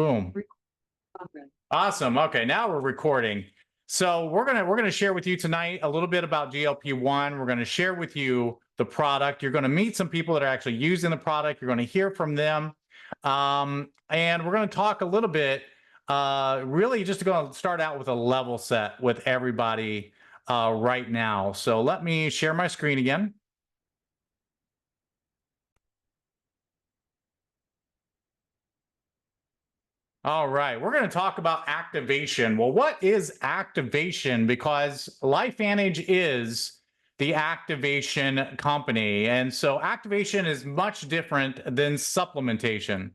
Boom. Awesome. Okay, now we're recording. So we're gonna share with you tonight a little bit about GLP-1. We're gonna share with you the product. You're gonna meet some people that are actually using the product. You're gonna hear from them, and we're gonna talk a little bit. Really, just going to start out with a level set with everybody right now. So let me share my screen again. All right, we're going to talk about activation. Well, what is activation? Because LifeVantage is the activation company. And so activation is much different than supplementation.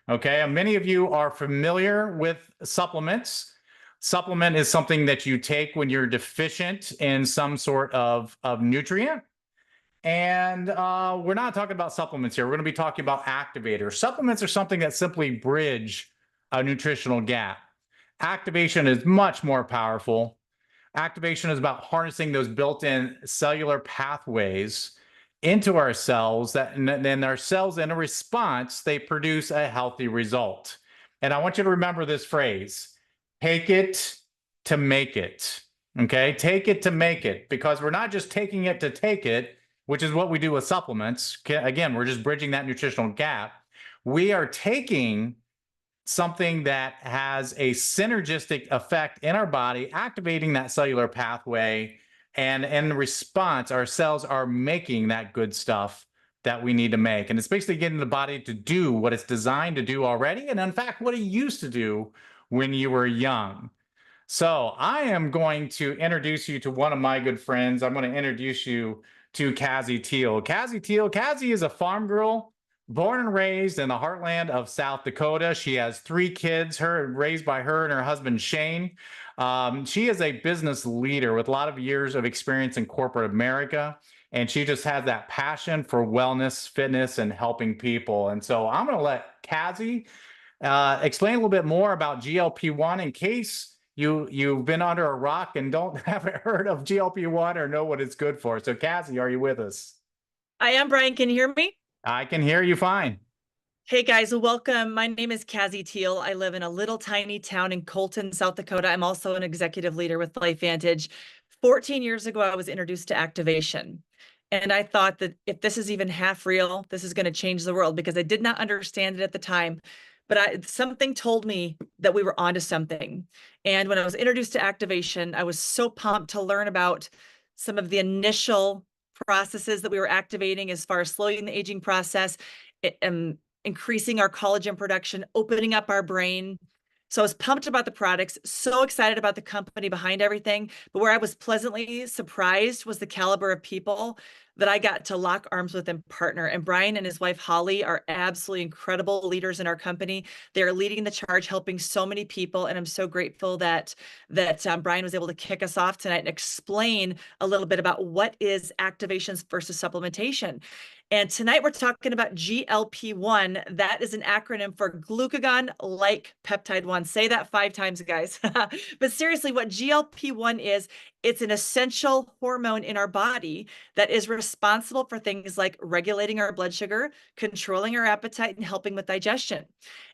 Okay, and many of you are familiar with supplements. Supplement is something that you take when you're deficient in some sort of nutrient. And we're not talking about supplements here. We're going to be talking about activators. Supplements are something that simply bridge a nutritional gap. Activation is much more powerful. Activation is about harnessing those built-in cellular pathways into our cells, and then our cells, in a response, they produce a healthy result. And I want you to remember this phrase: take it to make it. Okay, take it to make it, because we're not just taking it to take it, which is what we do with supplements. Again, we're just bridging that nutritional gap. We are taking something that has a synergistic effect in our body, activating that cellular pathway, and in response, our cells are making that good stuff that we need to make. And it's basically getting the body to do what it's designed to do already, and in fact, what it used to do when you were young. So I am going to introduce you to one of my good friends. I'm going to introduce you to Kazzi Teal. Kazzi is a farm girl, born and raised in the heartland of South Dakota. She has 3 kids, raised by her and her husband, Shane. She is a business leader with a lot of years of experience in corporate America, and she just has that passion for wellness, fitness, and helping people. And so I'm going to let Kazzi explain a little bit more about GLP-1 in case you've been under a rock and haven't heard of GLP-1 or know what it's good for. So Kazzi, are you with us? I am, Brian. Can you hear me? I can hear you fine. Hey guys, welcome. My name is Kazzi Teal. I live in a little tiny town in Colton, South Dakota. I'm also an executive leader with LifeVantage. 14 years ago, I was introduced to activation. And I thought that if this is even half real, this is going to change the world, because I did not understand it at the time. But something told me that we were onto something. And when I was introduced to activation, I was so pumped to learn about some of the initial processes that we were activating as far as slowing the aging process, increasing our collagen production, opening up our brain. So I was pumped about the products, so excited about the company behind everything. But where I was pleasantly surprised was the caliber of people that I got to lock arms with and partner. And Brian and his wife, Holly, are absolutely incredible leaders in our company. They're leading the charge, helping so many people. And I'm so grateful that Brian was able to kick us off tonight and explain a little bit about what is activations versus supplementation. And tonight we're talking about GLP-1. That is an acronym for glucagon-like peptide 1. Say that 5 times, guys. But seriously, what GLP-1 is, it's an essential hormone in our body that is responsible for things like regulating our blood sugar, controlling our appetite, and helping with digestion.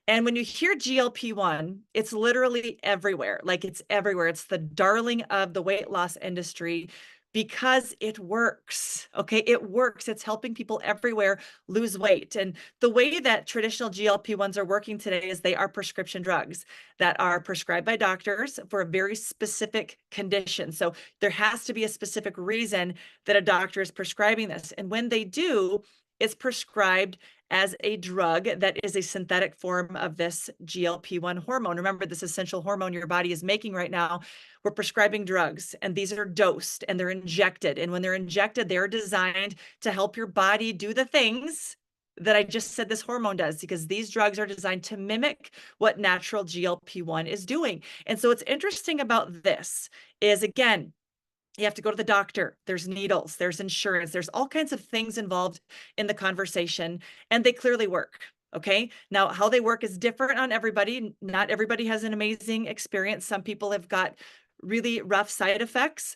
And when you hear GLP-1, it's literally everywhere. Like, it's everywhere. It's the darling of the weight loss industry, because it works. Okay, it works. It's helping people everywhere lose weight. And the way that traditional GLP-1s are working today is they are prescription drugs that are prescribed by doctors for a very specific condition. So there has to be a specific reason that a doctor is prescribing this. And when they do, it's prescribed as a drug that is a synthetic form of this GLP-1 hormone. Remember, this essential hormone your body is making right now. We're prescribing drugs, and these are dosed and they're injected. And when they're injected, they're designed to help your body do the things that I just said this hormone does, because these drugs are designed to mimic what natural GLP-1 is doing. And so what's interesting about this is, again, you have to go to the doctor. There's needles, there's insurance, there's all kinds of things involved in the conversation, and they clearly work. Okay. Now, how they work is different on everybody. Not everybody has an amazing experience. Some people have got really rough side effects.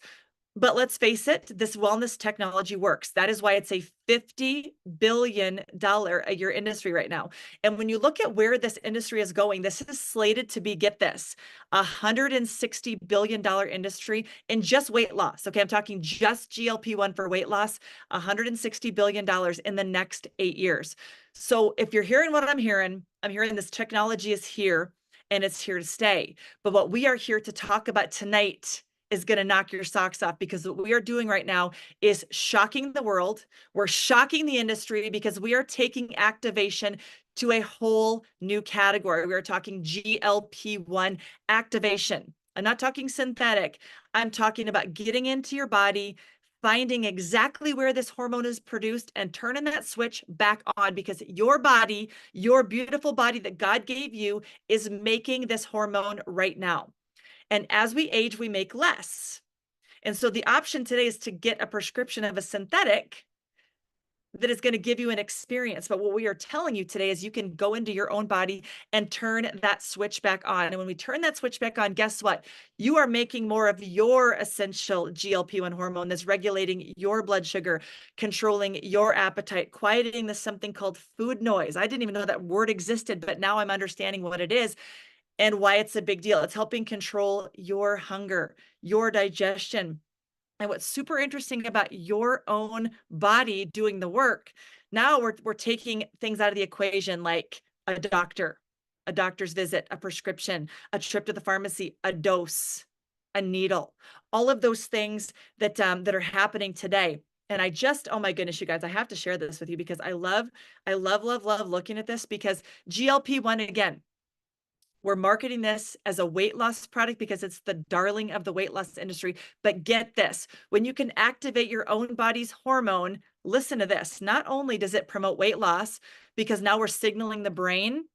But let's face it, this wellness technology works. That is why it's a $50 billion a year industry right now. And when you look at where this industry is going, this is slated to be, get this, $160 billion industry in just weight loss. Okay, I'm talking just GLP-1 for weight loss, $160 billion in the next 8 years. So if you're hearing what I'm hearing this technology is here and it's here to stay. But what we are here to talk about tonight is going to knock your socks off, because what we are doing right now is shocking the world. We're shocking the industry because we are taking activation to a whole new category. We are talking GLP-1 activation. I'm not talking synthetic. I'm talking about getting into your body, finding exactly where this hormone is produced and turning that switch back on, because your body, your beautiful body that God gave you, is making this hormone right now. And as we age, we make less. And so the option today is to get a prescription of a synthetic that is going to give you an experience. But what we are telling you today is you can go into your own body and turn that switch back on. And when we turn that switch back on, guess what? You are making more of your essential GLP-1 hormone that's regulating your blood sugar, controlling your appetite, quieting the something called food noise. I didn't even know that word existed, but now I'm understanding what it is and why it's a big deal. It's helping control your hunger, your digestion. And what's super interesting about your own body doing the work, now we're taking things out of the equation, like a doctor's visit, a prescription, a trip to the pharmacy, a dose, a needle, all of those things that that are happening today. And I just, oh my goodness, you guys, I have to share this with you because I love looking at this, because GLP-1, again, we're marketing this as a weight loss product because it's the darling of the weight loss industry. But get this, when you can activate your own body's hormone, listen to this, not only does it promote weight loss, because now we're signaling the brain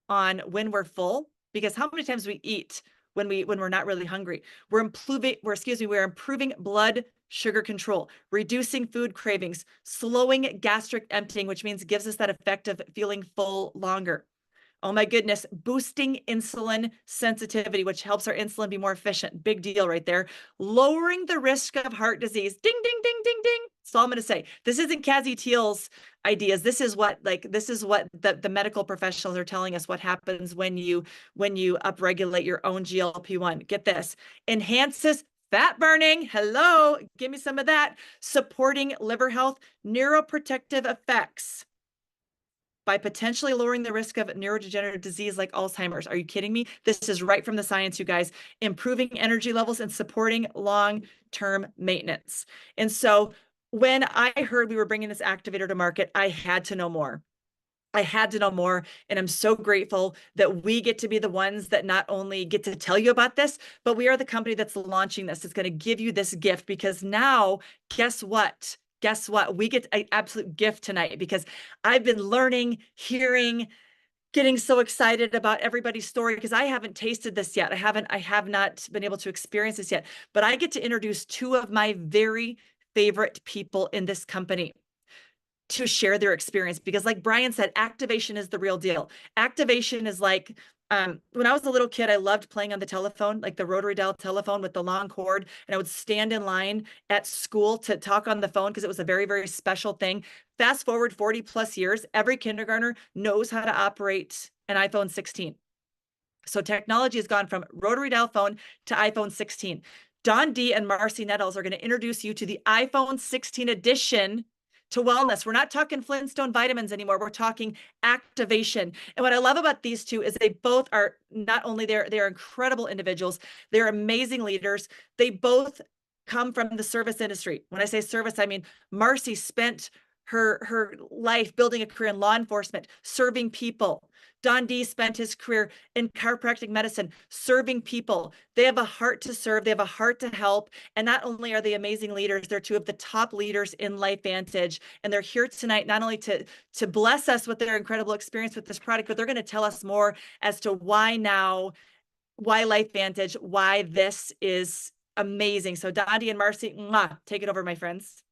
on when we're full, because how many times we eat when we're not really hungry. We're improving blood sugar control, reducing food cravings, slowing gastric emptying, which means it gives us that effect of feeling full longer. Oh my goodness, boosting insulin sensitivity, which helps our insulin be more efficient. Big deal right there. Lowering the risk of heart disease. Ding, ding, ding, ding, ding. That's all I'm going to say. This isn't Kazzi Teal's ideas. This is what the medical professionals are telling us what happens when you upregulate your own GLP-1. Get this. Enhances fat burning. Hello, give me some of that. Supporting liver health, neuroprotective effects by potentially lowering the risk of neurodegenerative disease like Alzheimer's. Are you kidding me? This is right from the science, you guys. Improving energy levels and supporting long-term maintenance. And so when I heard we were bringing this activator to market, I had to know more. I had to know more, and I'm so grateful that we get to be the ones that not only get to tell you about this, but we are the company that's launching this. It's going to give you this gift, because now, guess what? Guess what? We get an absolute gift tonight, because I've been learning, hearing, getting so excited about everybody's story, because I haven't tasted this yet. I have not been able to experience this yet, but I get to introduce two of my very favorite people in this company to share their experience, because like Brian said, activation is the real deal. Activation is like, when I was a little kid, I loved playing on the telephone, like the rotary dial telephone with the long cord. And I would stand in line at school to talk on the phone because it was a very, very special thing. Fast forward 40 plus years, every kindergartner knows how to operate an iPhone 16. So technology has gone from rotary dial phone to iPhone 16. Dondee and Marci Nettles are going to introduce you to the iPhone 16 edition to wellness. We're not talking Flintstone vitamins anymore. We're talking activation. And what I love about these two is they both are not only they're incredible individuals, they're amazing leaders. They both come from the service industry. When I say service, I mean Marci spent her life building a career in law enforcement, serving people. Dondee spent his career in chiropractic medicine, serving people. They have a heart to serve. They have a heart to help. And not only are they amazing leaders, they're two of the top leaders in LifeVantage. And they're here tonight, not only to bless us with their incredible experience with this product, but they're going to tell us more as to why now, why LifeVantage, why this is amazing. So Dondee and Marci, take it over, my friends.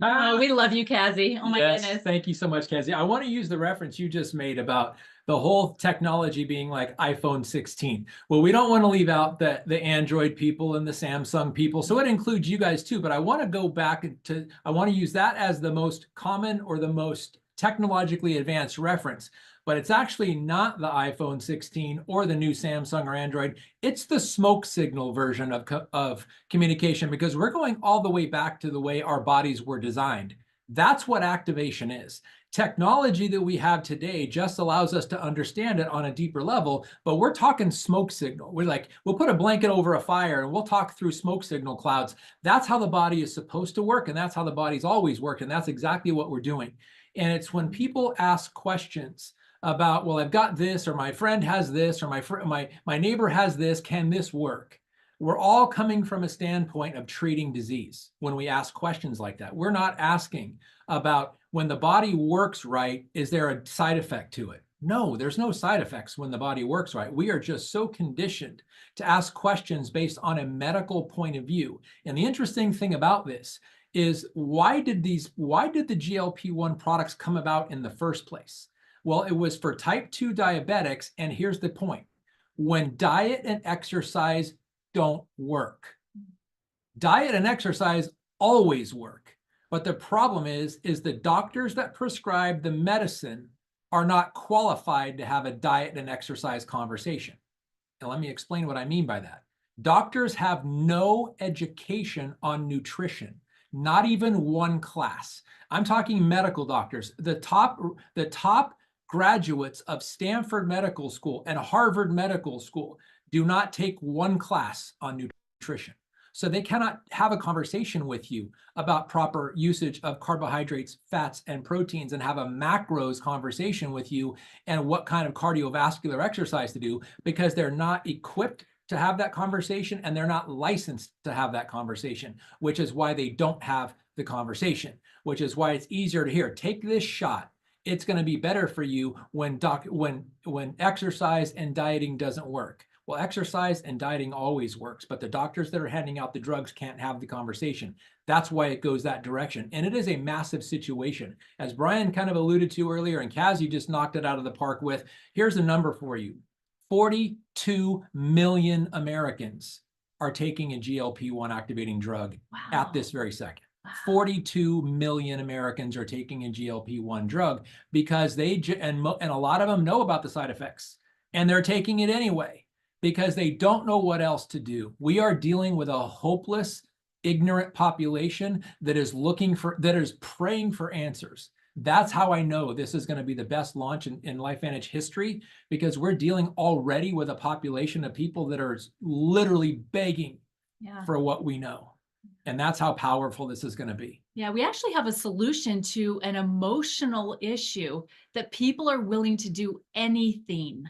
Oh, we love you, Kazzi. Oh my Yes, goodness. thank you so much, Kazzi. I want to use the reference you just made about the whole technology being like iPhone 16. Well, we don't want to leave out the Android people and the Samsung people. So it includes you guys too. But I want to go back to, I want to use that as the most common or the most technologically advanced reference. But it's actually not the iPhone 16 or the new Samsung or Android. It's the smoke signal version of communication, because we're going all the way back to the way our bodies were designed. That's what activation is. Technology that we have today just allows us to understand it on a deeper level, but we're talking smoke signal. We'll put a blanket over a fire and we'll talk through smoke signal clouds. That's how the body is supposed to work, and that's how the body's always worked, and that's exactly what we're doing. And it's when people ask questions about, well, I've got this, or my friend has this, or my neighbor has this, can this work? We're all coming from a standpoint of treating disease when we ask questions like that. We're not asking about, when the body works right, is there a side effect to it? No, there's no side effects when the body works right. We are just so conditioned to ask questions based on a medical point of view. And the interesting thing about this is, why did the GLP-1 products come about in the first place? Well, it was for type 2 diabetics, and here's the point. When diet and exercise don't work. Diet and exercise always work. But the problem is the doctors that prescribe the medicine are not qualified to have a diet and exercise conversation. And let me explain what I mean by that. Doctors have no education on nutrition, not even one class. I'm talking medical doctors. The top graduates of Stanford Medical School and Harvard Medical School do not take one class on nutrition. So they cannot have a conversation with you about proper usage of carbohydrates, fats, and proteins, and have a macros conversation with you and what kind of cardiovascular exercise to do, because they're not equipped to have that conversation, and they're not licensed to have that conversation, which is why they don't have the conversation, which is why it's easier to hear, take this shot. It's going to be better for you when exercise and dieting doesn't work. Well, exercise and dieting always works, but the doctors that are handing out the drugs can't have the conversation. That's why it goes that direction. And it is a massive situation. As Brian kind of alluded to earlier, and Kazzi just knocked it out of the park with, here's a number for you. 42 million Americans are taking a GLP-1 activating drug at this very second. 42 million Americans are taking a GLP-1 drug because and a lot of them know about the side effects, and they're taking it anyway because they don't know what else to do. We are dealing with a hopeless, ignorant population that is praying for answers. That's how I know this is going to be the best launch in LifeVantage history, because we're dealing already with a population of people that are literally begging for what we know. And that's how powerful this is going to be. Yeah, we actually have a solution to an emotional issue that people are willing to do anything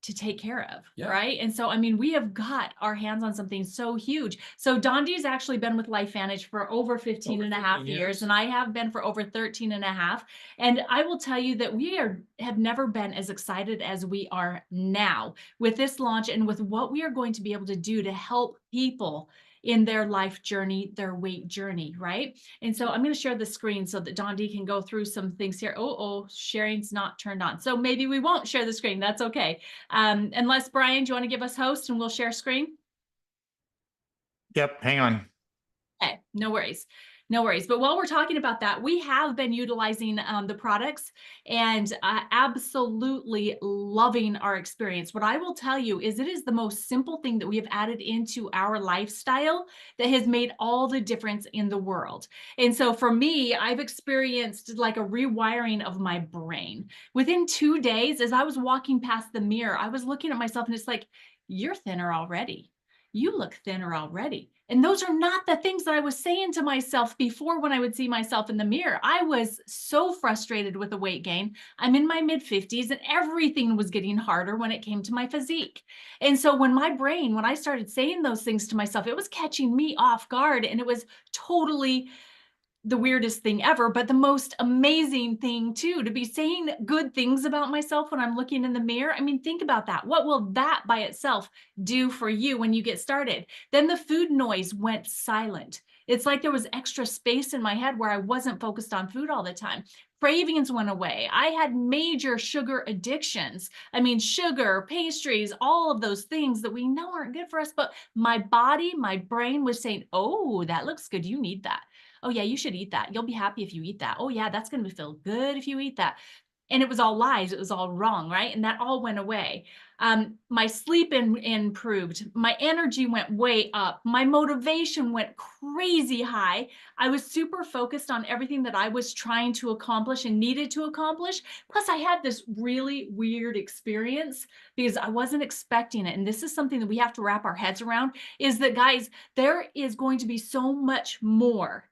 to take care of, right? And so, I mean, we have got our hands on something so huge. So Dondee's actually been with LifeVantage for over 15 and a half years, and I have been for over 13 and a half. And I will tell you that we have never been as excited as we are now with this launch and with what we are going to be able to do to help people in their life journey, their weight journey, right? And so I'm going to share the screen so that Dondee can go through some things here. Sharing's not turned on. So maybe we won't share the screen. That's okay. Unless, Brian, do you want to give us host and we'll share screen? Yep, hang on. Okay, no worries. No worries. But while we're talking about that, we have been utilizing the products and absolutely loving our experience. What I will tell you is it is the most simple thing that we have added into our lifestyle that has made all the difference in the world. And so for me, I've experienced like a rewiring of my brain. Within 2 days, as I was walking past the mirror, I was looking at myself and it's like, you're thinner already. You look thinner already. And those are not the things that I was saying to myself before when I would see myself in the mirror. I was so frustrated with the weight gain. I'm in my mid-50s and everything was getting harder when it came to my physique. And so when I started saying those things to myself, it was catching me off guard, and it was totally the weirdest thing ever, but the most amazing thing too, to be saying good things about myself when I'm looking in the mirror. I mean, think about that. What will that by itself do for you when you get started? Then the food noise went silent. It's like there was extra space in my head where I wasn't focused on food all the time. cravings went away. I had major sugar addictions. I mean, sugar, pastries, all of those things that we know aren't good for us, but my body, my brain was saying, oh, that looks good. You need that. Oh yeah, you should eat that. You'll be happy if you eat that. Oh yeah, that's going to feel good if you eat that. And it was all lies. It was all wrong, right? And that all went away. My sleep improved. My energy went way up. My motivation went crazy high. I was super focused on everything that I was trying to accomplish and needed to accomplish. Plus, I had this really weird experience because I wasn't expecting it. And this is something that we have to wrap our heads around, is that, guys, there is going to be so much more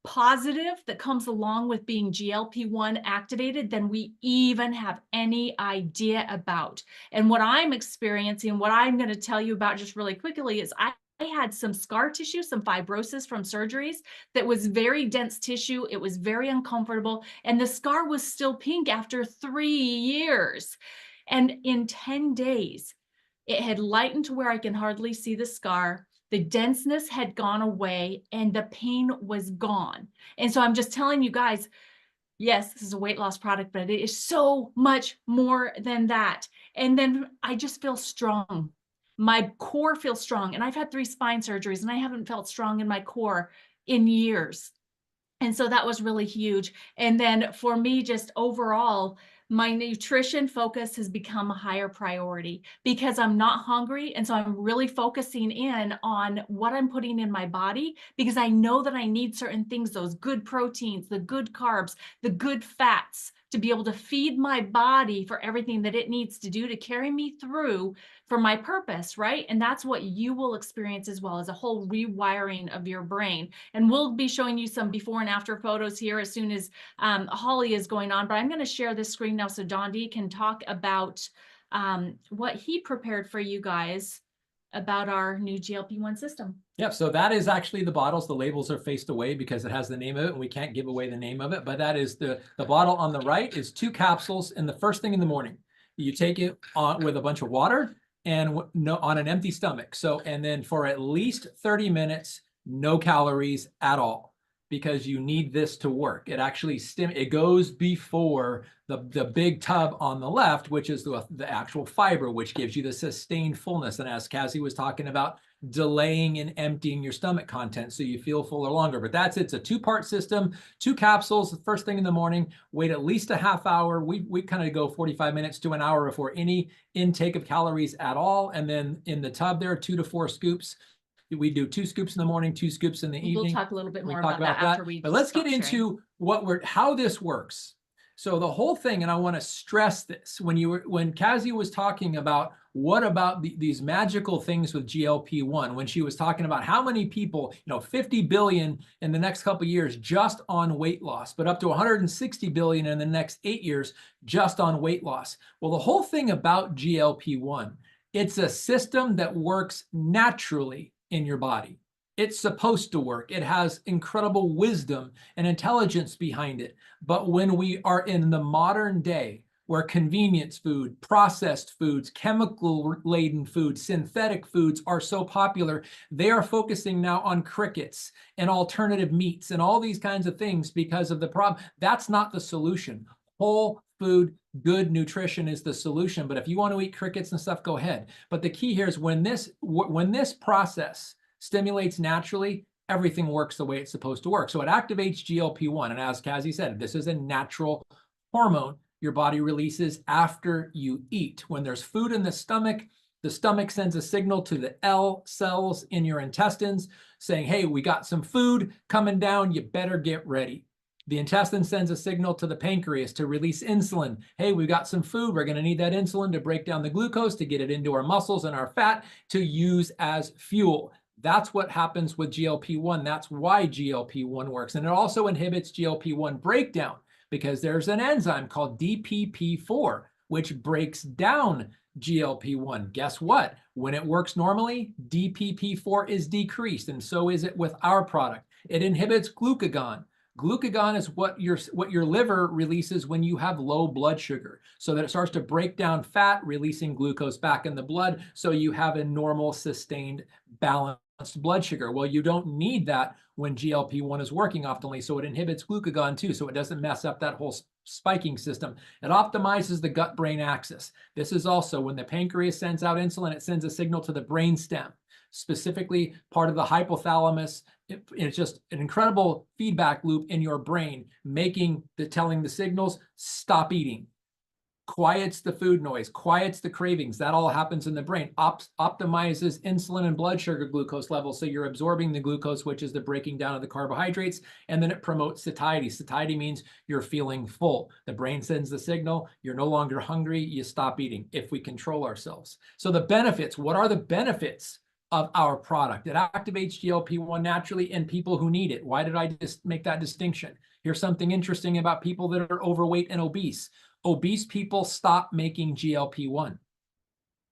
positive that comes along with being GLP-1 activated than we even have any idea about. And what I'm experiencing, what I'm going to tell you about just really quickly, is I had some scar tissue, some fibrosis from surgeries that was very dense tissue. It was very uncomfortable. And the scar was still pink after 3 years. And in 10 days, it had lightened to where I can hardly see the scar. The denseness had gone away and the pain was gone. And so I'm just telling you guys, yes, this is a weight loss product, but it is so much more than that. And then I just feel strong. My core feels strong. And I've had 3 spine surgeries and I haven't felt strong in my core in years. And so that was really huge. And then for me, just overall, my nutrition focus has become a higher priority because I'm not hungry. And so I'm really focusing in on what I'm putting in my body because I know that I need certain things, those good proteins, the good carbs, the good fats, to be able to feed my body for everything that it needs to do to carry me through for my purpose, right? And that's what you will experience as well, as a whole rewiring of your brain. And we'll be showing you some before and after photos here as soon as Holly is going on. But I'm going to share this screen now so Dondee can talk about what he prepared for you guys about our new GLP-1 system. Yep, so that is actually the bottles. The labels are faced away because it has the name of it, and we can't give away the name of it. But that is the bottle on the right is 2 capsules, and the first thing in the morning, you take it on with a bunch of water and on an empty stomach. So, and then for at least 30 minutes, no calories at all, because you need this to work. It actually it goes before the big tub on the left, which is the actual fiber, which gives you the sustained fullness. And as Kazzi was talking about, delaying and emptying your stomach content so you feel fuller longer. But that's it. It's a 2-part system, 2 capsules the first thing in the morning, wait at least a half hour. We kind of go 45 minutes to an hour before any intake of calories at all. And then in the tub there, 2 to 4 scoops. We do 2 scoops in the morning, 2 scoops in the evening. We'll talk a little bit more about that after we. But let's get into how this works. So the whole thing, and I want to stress this, when Kazzi was talking about what about these magical things with GLP-1, when she was talking about how many people, 50 billion in the next couple of years just on weight loss, but up to 160 billion in the next 8 years just on weight loss. Well, the whole thing about GLP-1, it's a system that works naturally in your body. It's supposed to work. It has incredible wisdom and intelligence behind it. But when we are in the modern day, where convenience food, processed foods, chemical-laden foods, synthetic foods are so popular, they are focusing now on crickets and alternative meats and all these kinds of things because of the problem. That's not the solution. Whole food, good nutrition is the solution. But if you want to eat crickets and stuff, go ahead. But the key here is when this process stimulates naturally, everything works the way it's supposed to work. So it activates GLP-1. And as Kazzi said, this is a natural hormone your body releases after you eat. When there's food in the stomach sends a signal to the L cells in your intestines saying, hey, we got some food coming down, you better get ready. The intestine sends a signal to the pancreas to release insulin. Hey, we've got some food. We're going to need that insulin to break down the glucose, to get it into our muscles and our fat to use as fuel. That's what happens with GLP-1. That's why GLP-1 works. And it also inhibits GLP-1 breakdown because there's an enzyme called DPP-4, which breaks down GLP-1. Guess what? When it works normally, DPP-4 is decreased, and so is it with our product. It inhibits glucagon. Glucagon is what your liver releases when you have low blood sugar, so that it starts to break down fat, releasing glucose back in the blood, so you have a normal, sustained, balanced blood sugar. Well, you don't need that when GLP-1 is working optimally, so it inhibits glucagon too, so it doesn't mess up that whole spiking system. It optimizes the gut-brain axis. This is also when the pancreas sends out insulin, it sends a signal to the brain stem, specifically part of the hypothalamus. It's just an incredible feedback loop in your brain, telling the signals, stop eating. Quiets the food noise, quiets the cravings. That all happens in the brain. Optimizes insulin and blood sugar glucose levels. So you're absorbing the glucose, which is the breaking down of the carbohydrates. And then it promotes satiety. Satiety means you're feeling full. The brain sends the signal, you're no longer hungry, you stop eating if we control ourselves. So the benefits, what are the benefits of our product? It activates GLP-1 naturally in people who need it. Why did I just make that distinction? Here's something interesting about people that are overweight and obese. Obese people stop making GLP-1. I'm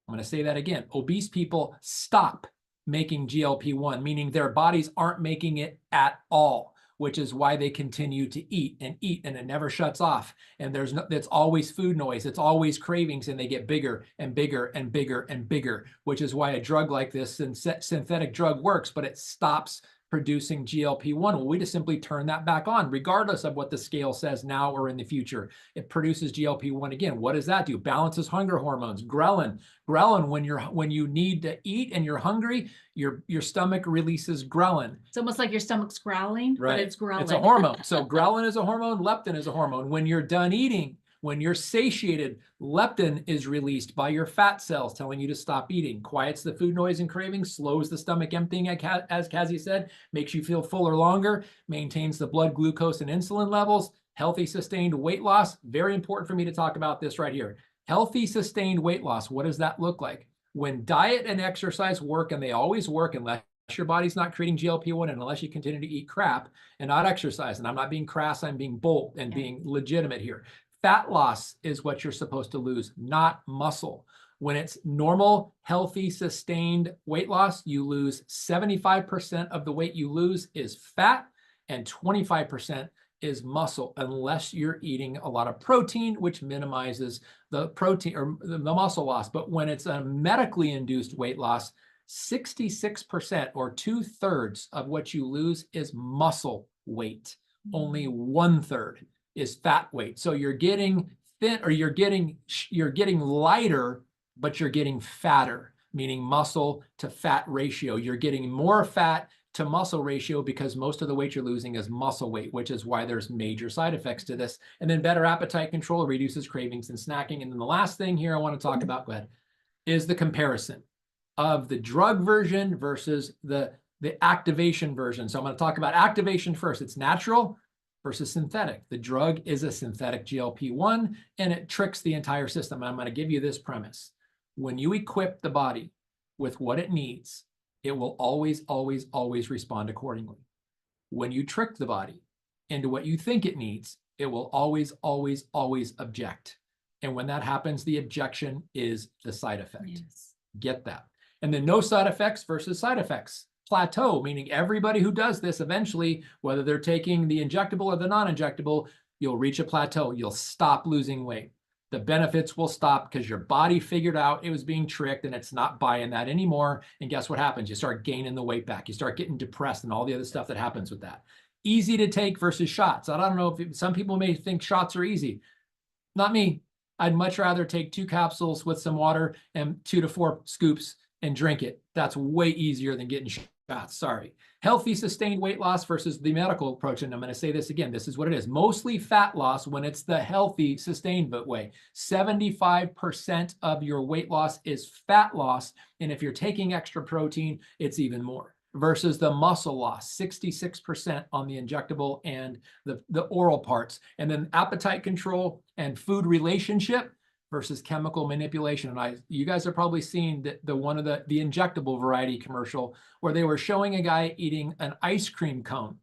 going to say that again. Obese people stop making GLP-1, meaning their bodies aren't making it at all, which is why they continue to eat, and it never shuts off. And it's always food noise. It's always cravings, and they get bigger and bigger and bigger and bigger, which is why a drug like this synthetic drug works, but it stops producing GLP-1. Well, we just simply turn that back on, regardless of what the scale says now or in the future. It produces GLP-1 again. What does that do? Balances hunger hormones. Ghrelin. Ghrelin, when you need to eat and you're hungry, your stomach releases ghrelin. It's almost like your stomach's growling, Right. but it's growling. It's a hormone. So ghrelin is a hormone, leptin is a hormone. When you're done eating, when you're satiated, leptin is released by your fat cells, telling you to stop eating, quiets the food noise and cravings, slows the stomach emptying, as Kazzi said, makes you feel fuller longer, maintains the blood glucose and insulin levels, healthy sustained weight loss. Very important for me to talk about this right here. Healthy sustained weight loss. What does that look like? When diet and exercise work, and they always work unless your body's not creating GLP-1 and unless you continue to eat crap and not exercise. And I'm not being crass, I'm being bold and being legitimate here. Fat loss is what you're supposed to lose, not muscle. When it's normal, healthy, sustained weight loss, you lose 75% of the weight you lose is fat and 25% is muscle, unless you're eating a lot of protein, which minimizes the protein or the muscle loss. But when it's a medically induced weight loss, 66% or 2/3 of what you lose is muscle weight. Only 1/3 is fat weight. So you're getting thin, or you're getting lighter, but you're getting fatter, meaning muscle to fat ratio. You're getting more fat to muscle ratio because most of the weight you're losing is muscle weight, which is why there's major side effects to this. And then better appetite control reduces cravings and snacking. And then the last thing here I want to talk about, go ahead, is the comparison of the drug version versus the activation version. So I'm going to talk about activation first. It's natural versus synthetic. The drug is a synthetic GLP-1, and it tricks the entire system. I'm going to give you this premise. When you equip the body with what it needs, it will always, always, always respond accordingly. When you trick the body into what you think it needs, it will always, always, always object. And when that happens, the objection is the side effect. Yes. Get that. And then no side effects versus side effects. Plateau, meaning everybody who does this eventually, whether they're taking the injectable or the non-injectable, you'll reach a plateau. You'll stop losing weight. The benefits will stop because your body figured out it was being tricked and it's not buying that anymore. And guess what happens? You start gaining the weight back. You start getting depressed and all the other stuff that happens with that. Easy to take versus shots. I don't know if some people may think shots are easy. Not me. I'd much rather take 2 capsules with some water and 2 to 4 scoops and drink it. That's way easier than getting shots. Sorry. Healthy sustained weight loss versus the medical approach. And I'm going to say this again. This is what it is. Mostly fat loss when it's the healthy sustained way. 75% of your weight loss is fat loss. And if you're taking extra protein, it's even more. Versus the muscle loss, 66% on the injectable and the oral parts. And then appetite control and food relationship versus chemical manipulation. And you guys have probably seen the injectable variety commercial where they were showing a guy eating an ice cream cone.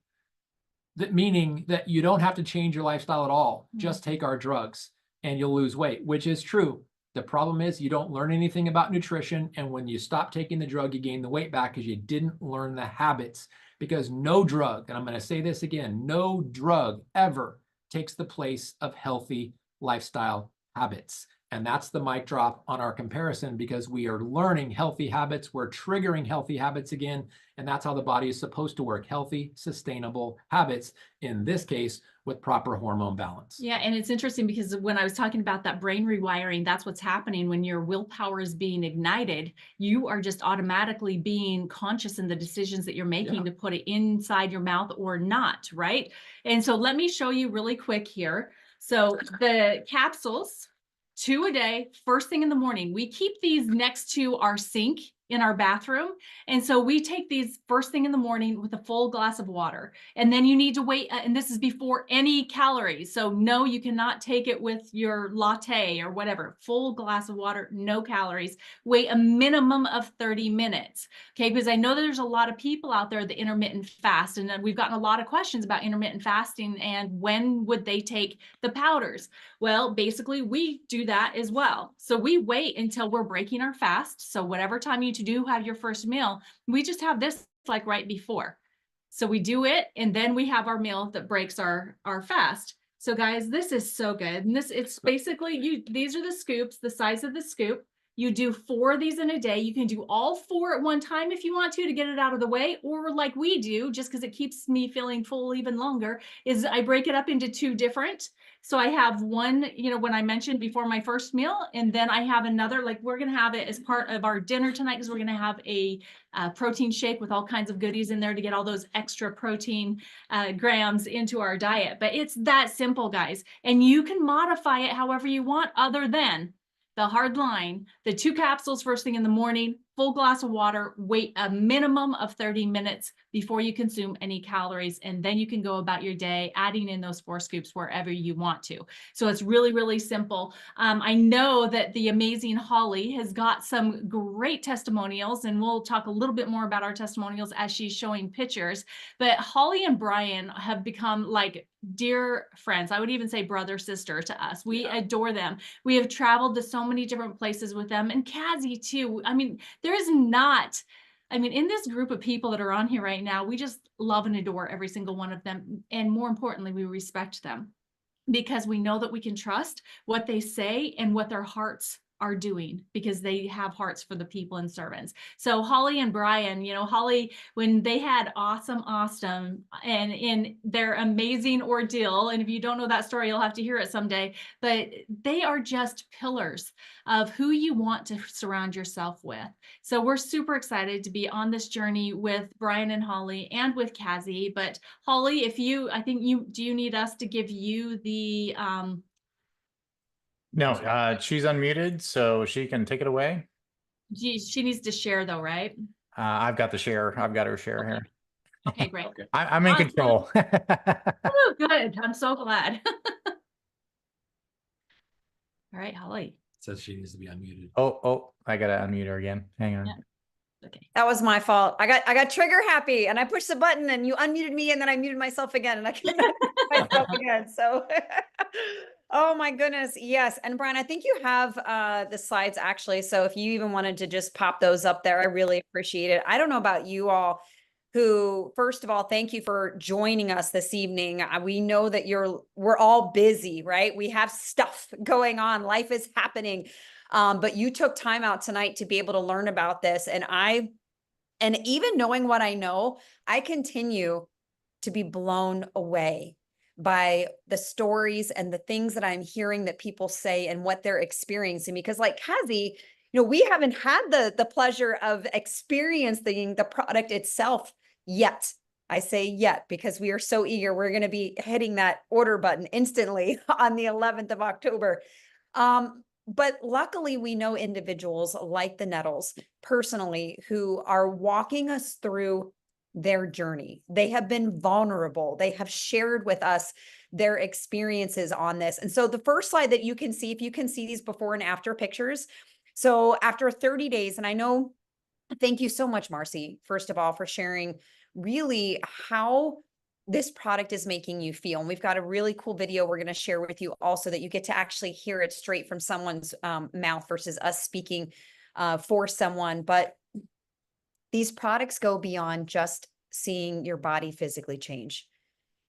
That meaning that you don't have to change your lifestyle at all. Just take our drugs and you'll lose weight, which is true. The problem is you don't learn anything about nutrition. And when you stop taking the drug, you gain the weight back because you didn't learn the habits. Because no drug, and I'm going to say this again, no drug ever takes the place of healthy lifestyle habits. And that's the mic drop on our comparison, because we are learning healthy habits. We're triggering healthy habits again. And that's how the body is supposed to work. Healthy, sustainable habits, in this case, with proper hormone balance. Yeah, and it's interesting because when I was talking about that brain rewiring, that's what's happening when your willpower is being ignited. You are just automatically being conscious in the decisions that you're making to put it inside your mouth or not, right? And so let me show you really quick here. So the capsules, 2 a day, first thing in the morning. We keep these next to our sink in our bathroom. And so we take these first thing in the morning with a full glass of water. And then you need to wait, and this is before any calories. So no, you cannot take it with your latte or whatever. Full glass of water, no calories. Wait a minimum of 30 minutes. Okay, because I know that there's a lot of people out there that intermittent fast, and then we've gotten a lot of questions about intermittent fasting and when would they take the powders. Well, basically we do that as well. So we wait until we're breaking our fast. So whatever time you do have your first meal, we just have this like right before. So we do it, and then we have our meal that breaks our fast. So guys, this is so good. And it's basically, these are the scoops, the size of the scoop. You do 4 of these in a day. You can do all 4 at one time if you want to get it out of the way, or like we do, just because it keeps me feeling full even longer, is I break it up into 2 different. So I have one, when I mentioned before my first meal, and then I have another, like we're going to have it as part of our dinner tonight, because we're going to have a protein shake with all kinds of goodies in there to get all those extra protein grams into our diet. But it's that simple, guys. And you can modify it however you want, other than the hard line, the 2 capsules first thing in the morning, full glass of water, wait a minimum of 30 minutes before you consume any calories. And then you can go about your day, adding in those 4 scoops wherever you want to. So it's really, really simple. I know that the amazing Holly has got some great testimonials, and we'll talk a little bit more about our testimonials as she's showing pictures. But Holly and Brian have become like dear friends. I would even say brother, sister to us. We adore them. We have traveled to so many different places with them, and Kazzi too. I mean, there is not, in this group of people that are on here right now, we just love and adore every single one of them. And more importantly, we respect them, because we know that we can trust what they say and what their hearts are doing, because they have hearts for the people and servants. So Holly and Brian, Holly, when they had awesome and in their amazing ordeal, and if you don't know that story, you'll have to hear it someday, but they are just pillars of who you want to surround yourself with. So we're super excited to be on this journey with Brian and Holly and with Kazzi. But Holly, do you need us to give you the No, she's unmuted, so she can take it away. she needs to share though, right? I've got the share. I've got her share here. Okay, great. I'm in control. Oh, good. I'm so glad. All right, Holly. It says she needs to be unmuted. Oh, I gotta unmute her again. Hang on. Yeah. Okay. That was my fault. I got trigger happy, and I pushed the button, and you unmuted me, and then I muted myself again, and I couldn't unmute myself again. So, oh my goodness, yes. And Brian, I think you have the slides actually. So if you even wanted to just pop those up there, I really appreciate it. I don't know about you all, who, first of all, thank you for joining us this evening. We know that we're all busy, right? We have stuff going on. Life is happening. But you took time out tonight to be able to learn about this. And even knowing what I know, I continue to be blown away by the stories and the things that I'm hearing that people say and what they're experiencing. Because like Kazzi, we haven't had the pleasure of experiencing the product itself yet. I say yet because we are so eager. We're going to be hitting that order button instantly on the 11th of October. But luckily, we know individuals like the Nettles personally who are walking us through their journey. They have been vulnerable. They have shared with us their experiences on this. And so the first slide that you can see, if you can see these before and after pictures. So after 30 days, and I know, thank you so much, Marci, first of all, for sharing really how this product is making you feel. And we've got a really cool video we're going to share with you also, that you get to actually hear it straight from someone's mouth versus us speaking for someone. But these products go beyond just seeing your body physically change.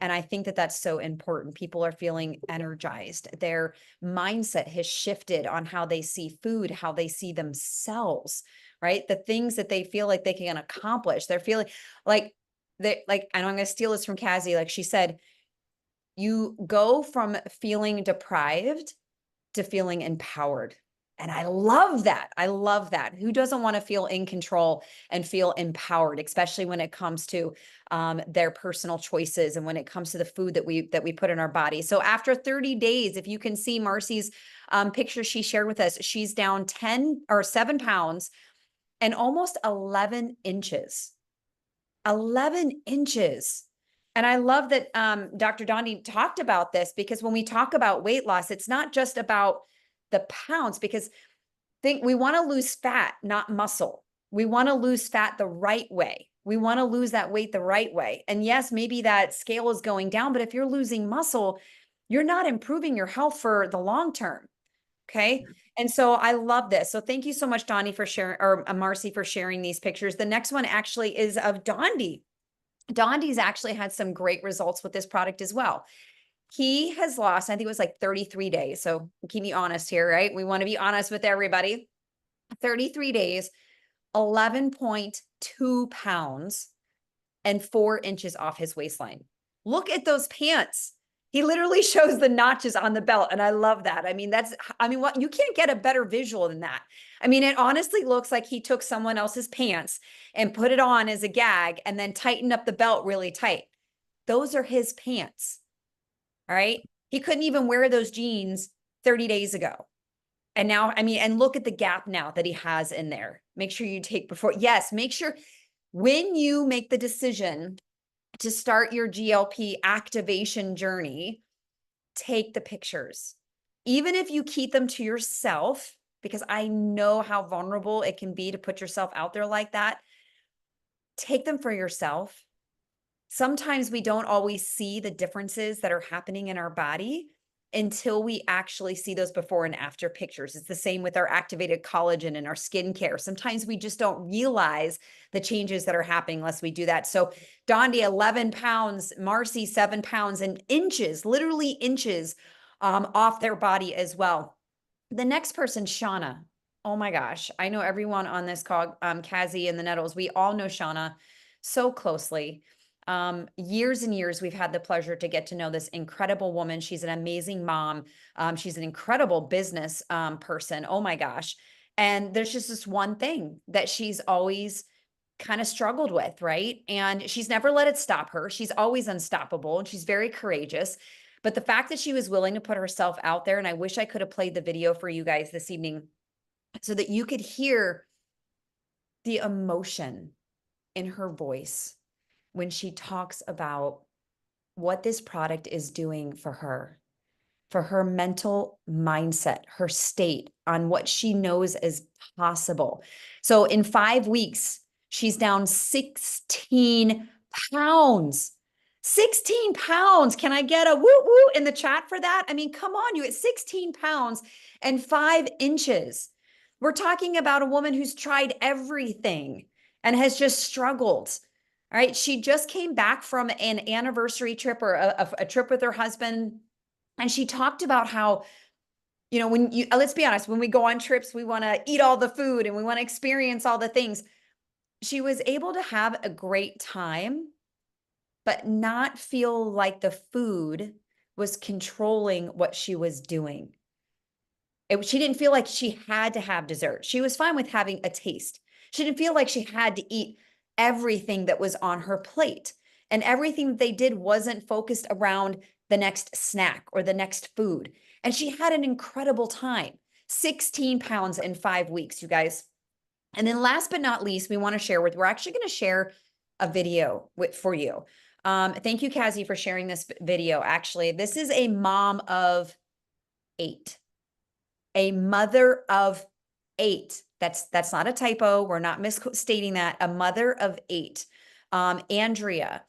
And I think that that's so important. People are feeling energized. Their mindset has shifted on how they see food, how they see themselves, right? The things that they feel like they can accomplish. They're feeling like and I'm going to steal this from Kazzi. Like she said, you go from feeling deprived to feeling empowered. And I love that. I love that. Who doesn't want to feel in control and feel empowered, especially when it comes to their personal choices and when it comes to the food that we put in our body. So after 30 days, if you can see Marci's picture she shared with us, she's down 7 pounds and almost 11 inches. 11 inches. And I love that Dr. Dondee talked about this, because when we talk about weight loss, it's not just about the pounds, because we want to lose fat, not muscle. We want to lose fat the right way. We want to lose that weight the right way. And yes, maybe that scale is going down, but if you're losing muscle, you're not improving your health for the long term. Okay. And so I love this. So thank you so much, Dondee, for sharing, or Marci, for sharing these pictures. The next one actually is of Dondee. Dondee's actually had some great results with this product as well. He has lost, I think it was like 33 days. So keep me honest here, right? We want to be honest with everybody. 33 days, 11.2 pounds and 4 inches off his waistline. Look at those pants. He literally shows the notches on the belt. And I love that. I mean, what, you can't get a better visual than that. I mean, it honestly looks like he took someone else's pants and put it on as a gag and then tightened up the belt really tight. Those are his pants. All right. He couldn't even wear those jeans 30 days ago. And now, I mean, and look at the gap now that he has in there. Make sure you take before. Yes. Make sure when you make the decision to start your GLP activation journey, take the pictures. Even if you keep them to yourself, because I know how vulnerable it can be to put yourself out there like that. Take them for yourself. Sometimes we don't always see the differences that are happening in our body until we actually see those before and after pictures. It's the same with our activated collagen and our skincare. Sometimes we just don't realize the changes that are happening unless we do that. So Dondee, 11 pounds, Marci, 7 pounds, and inches, literally inches off their body as well. The next person, Shauna. Oh my gosh. I know everyone on this call, Kazzi and the Nettles, we all know Shauna so closely. Years and years, we've had the pleasure to get to know this incredible woman. She's an amazing mom. She's an incredible business person. Oh my gosh. And there's just this one thing that she's always kind of struggled with, right? And she's never let it stop her. She's always unstoppable and she's very courageous. But the fact that she was willing to put herself out there, and I wish I could have played the video for you guys this evening so that you could hear the emotion in her voice when she talks about what this product is doing for her mental mindset, her state, on what she knows is possible. So in 5 weeks, she's down 16 pounds. 16 pounds. Can I get a woo woo in the chat for that? I mean, come on, you at 16 pounds and 5 inches. We're talking about a woman who's tried everything and has just struggled. All right. She just came back from an anniversary trip, or a trip with her husband. And she talked about how, you know, let's be honest, when we go on trips, we want to eat all the food and we want to experience all the things. She was able to have a great time, but not feel like the food was controlling what she was doing. She didn't feel like she had to have dessert. She was fine with having a taste. She didn't feel like she had to eat everything that was on her plate. And everything that they did wasn't focused around the next snack or the next food. And she had an incredible time. 16 pounds in 5 weeks, you guys. And then last but not least, we're actually going to share a video for you. Thank you, Kazzi, for sharing this video. Actually, this is a mom of 8. A mother of 8. That's not a typo. We're not misstating that. A mother of 8, Andrea.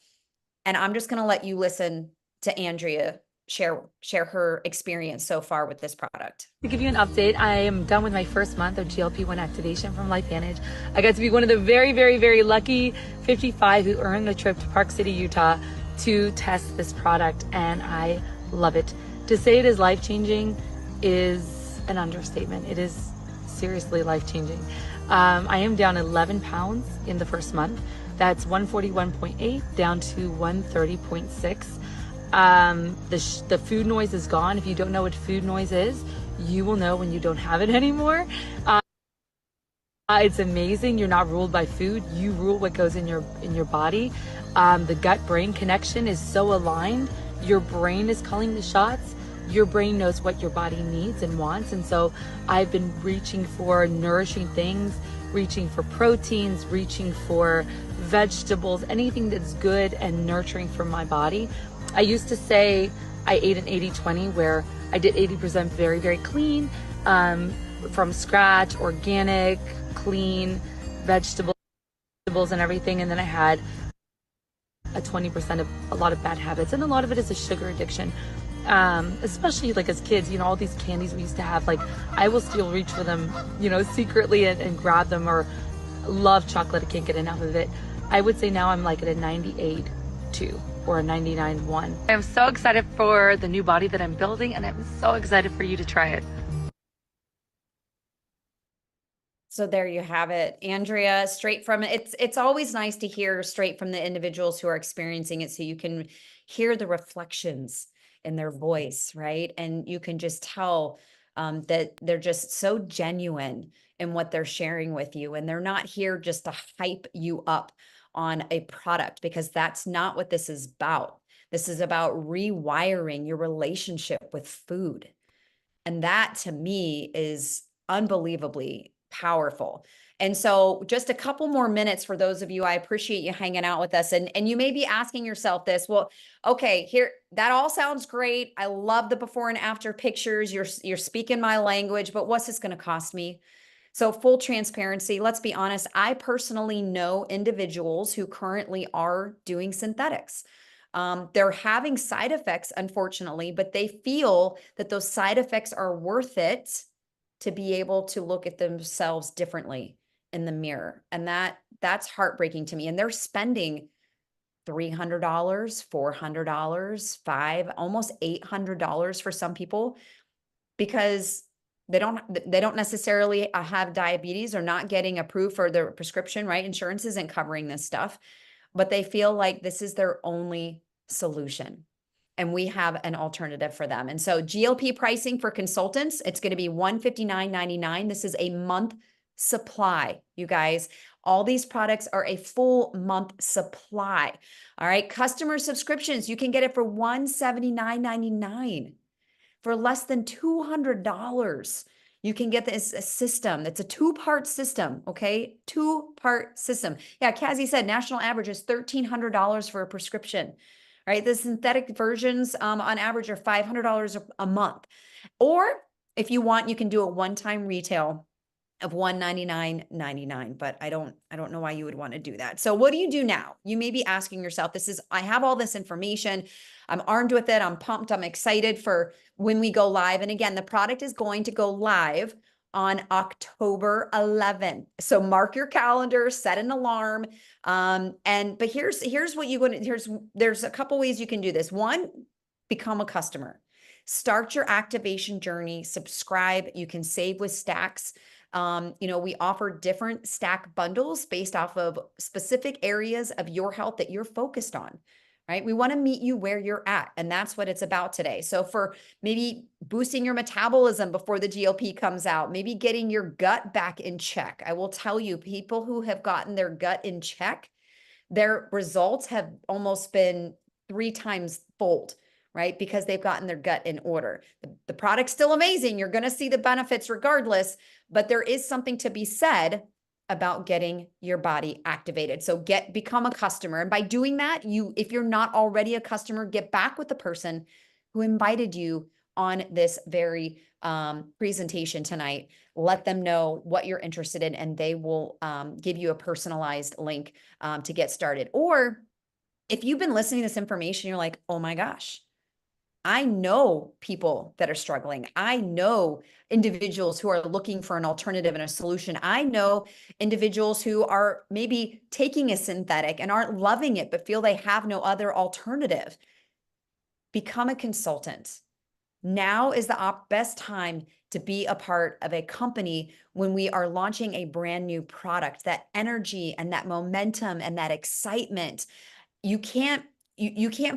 And I'm just going to let you listen to Andrea share her experience so far with this product. To give you an update, I am done with my first month of GLP-1 activation from LifeVantage. I got to be one of the very, very, very lucky 55 who earned a trip to Park City, Utah to test this product, and I love it. To say it is life-changing is an understatement. It is seriously life-changing. I am down 11 pounds in the first month. That's 141.8 down to 130.6. The food noise is gone. If you don't know what food noise is, you will know when you don't have it anymore. It's amazing. You're not ruled by food. You rule what goes in your body. The gut-brain connection is so aligned. Your brain is calling the shots. Your brain knows what your body needs and wants. And so I've been reaching for nourishing things, reaching for proteins, reaching for vegetables, anything that's good and nurturing for my body. I used to say I ate an 80-20 where I did 80% very, very clean, from scratch, organic, clean, vegetables and everything. And then I had a 20% of a lot of bad habits. And a lot of it is a sugar addiction. Especially like as kids, you know, all these candies we used to have, like I will still reach for them, you know, secretly and grab them, or love chocolate. I can't get enough of it. I would say now I'm like at a 98.2 or a 99.1. I'm so excited for the new body that I'm building, and I'm so excited for you to try it. So there you have it, Andrea, straight from it. It's always nice to hear straight from the individuals who are experiencing it, so you can hear the reflections in their voice, right? And you can just tell that they're just so genuine in what they're sharing with you. And they're not here just to hype you up on a product, because that's not what this is about. This is about rewiring your relationship with food. And that to me is unbelievably powerful. And so just a couple more minutes for those of you, I appreciate you hanging out with us. And you may be asking yourself this, well, okay, here, that all sounds great. I love the before and after pictures. You're speaking my language, but what's this going to cost me? So full transparency, let's be honest. I personally know individuals who currently are doing synthetics. They're having side effects, unfortunately, but they feel that those side effects are worth it to be able to look at themselves differently in the mirror. And that's heartbreaking to me. And they're spending $300, $400, almost $800 for some people, because they don't necessarily have diabetes or not getting approved for their prescription, right? Insurance isn't covering this stuff, but they feel like this is their only solution. And we have an alternative for them. And so GLP pricing for consultants, it's going to be $159.99. This is a month supply, you guys. All these products are a full month supply. All right. Customer subscriptions, you can get it for $179.99. For less than $200. You can get this a system. That's a two-part system, okay? Two-part system. Yeah, Kazzi said national average is $1,300 for a prescription, right? The synthetic versions on average are $500 a month. Or if you want, you can do a one-time retail of $199.99, but I don't know why you would want to do that. So what do you do now? You may be asking yourself, I have all this information. I'm armed with it. I'm pumped. I'm excited for when we go live. And again, the product is going to go live on October 11th. So mark your calendar, set an alarm. But here's what there's a couple ways you can do this. One, become a customer. Start your activation journey, subscribe. You can save with stacks. We offer different stack bundles based off of specific areas of your health that you're focused on, right? We want to meet you where you're at. And that's what it's about today. So for maybe boosting your metabolism before the GLP comes out, maybe getting your gut back in check. I will tell you, people who have gotten their gut in check, their results have almost been 3 times fold, right? Because they've gotten their gut in order. The product's still amazing. You're going to see the benefits regardless, but there is something to be said about getting your body activated. So become a customer. And by doing that, if you're not already a customer, get back with the person who invited you on this very presentation tonight. Let them know what you're interested in, and they will give you a personalized link to get started. Or if you've been listening to this information, you're like, oh my gosh, I know people that are struggling. I know individuals who are looking for an alternative and a solution. I know individuals who are maybe taking a synthetic and aren't loving it, but feel they have no other alternative. Become a consultant. Now is the best time to be a part of a company when we are launching a brand new product. That energy and that momentum and that excitement, you can't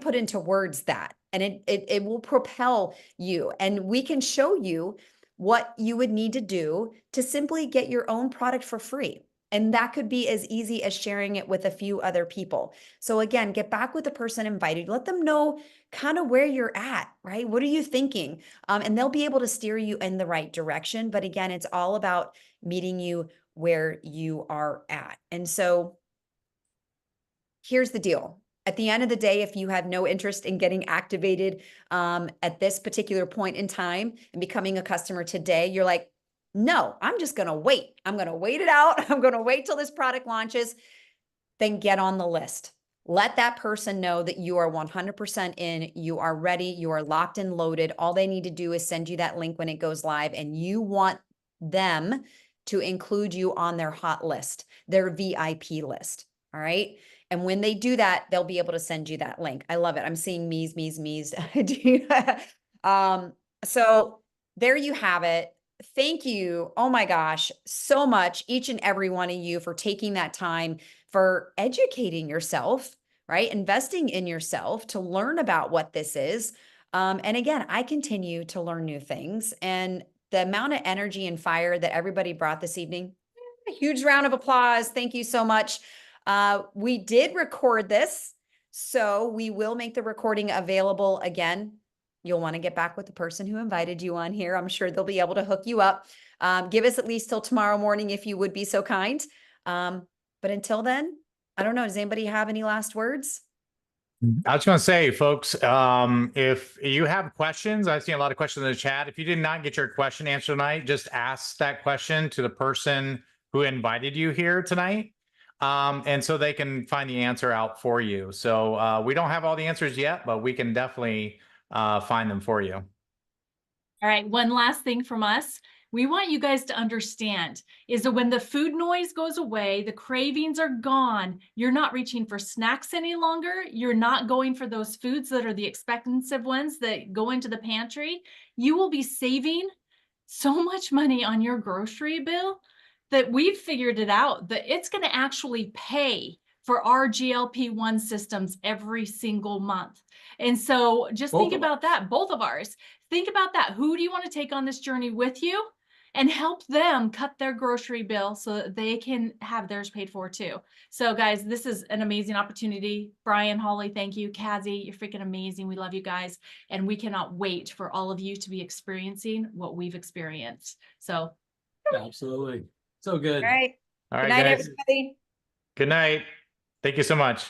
put into words that, and it will propel you. And we can show you what you would need to do to simply get your own product for free. And that could be as easy as sharing it with a few other people. So again, get back with the person invited, let them know kind of where you're at, right? What are you thinking? And they'll be able to steer you in the right direction. But again, it's all about meeting you where you are at. And so here's the deal. At the end of the day, if you have no interest in getting activated at this particular point in time and becoming a customer today, you're like, no, I'm just going to wait. I'm going to wait it out. I'm going to wait till this product launches. Then get on the list. Let that person know that you are 100% in, you are ready, you are locked and loaded. All they need to do is send you that link when it goes live, and you want them to include you on their hot list, their VIP list. All right. And when they do that, they'll be able to send you that link. I love it. I'm seeing me's. So there you have it. Thank you. Oh my gosh, so much, each and every one of you, for taking that time, for educating yourself, right? Investing in yourself to learn about what this is. And again, I continue to learn new things, and the amount of energy and fire that everybody brought this evening, a huge round of applause. Thank you so much. We did record this, so we will make the recording available again. You'll want to get back with the person who invited you on here. I'm sure they'll be able to hook you up. Give us at least till tomorrow morning if you would be so kind. But until then, I don't know. Does anybody have any last words? I was going to say, folks, if you have questions, I've seen a lot of questions in the chat. If you did not get your question answered tonight, just ask that question to the person who invited you here tonight. And so they can find the answer out for you. So we don't have all the answers yet, but we can definitely find them for you. All right, one last thing from us. We want you guys to understand is that when the food noise goes away, the cravings are gone, you're not reaching for snacks any longer. You're not going for those foods that are the expensive ones that go into the pantry. You will be saving so much money on your grocery bill that we've figured it out that it's going to actually pay for our GLP-1 systems every single month. And so just think about that, both of ours. Think about that. Who do you want to take on this journey with you and help them cut their grocery bill so that they can have theirs paid for too? So guys, this is an amazing opportunity. Brian, Holly, thank you. Kazzi, you're freaking amazing. We love you guys. And we cannot wait for all of you to be experiencing what we've experienced. So Absolutely. So good. All right. All right, Good night, guys. everybody. Good night. Thank you so much.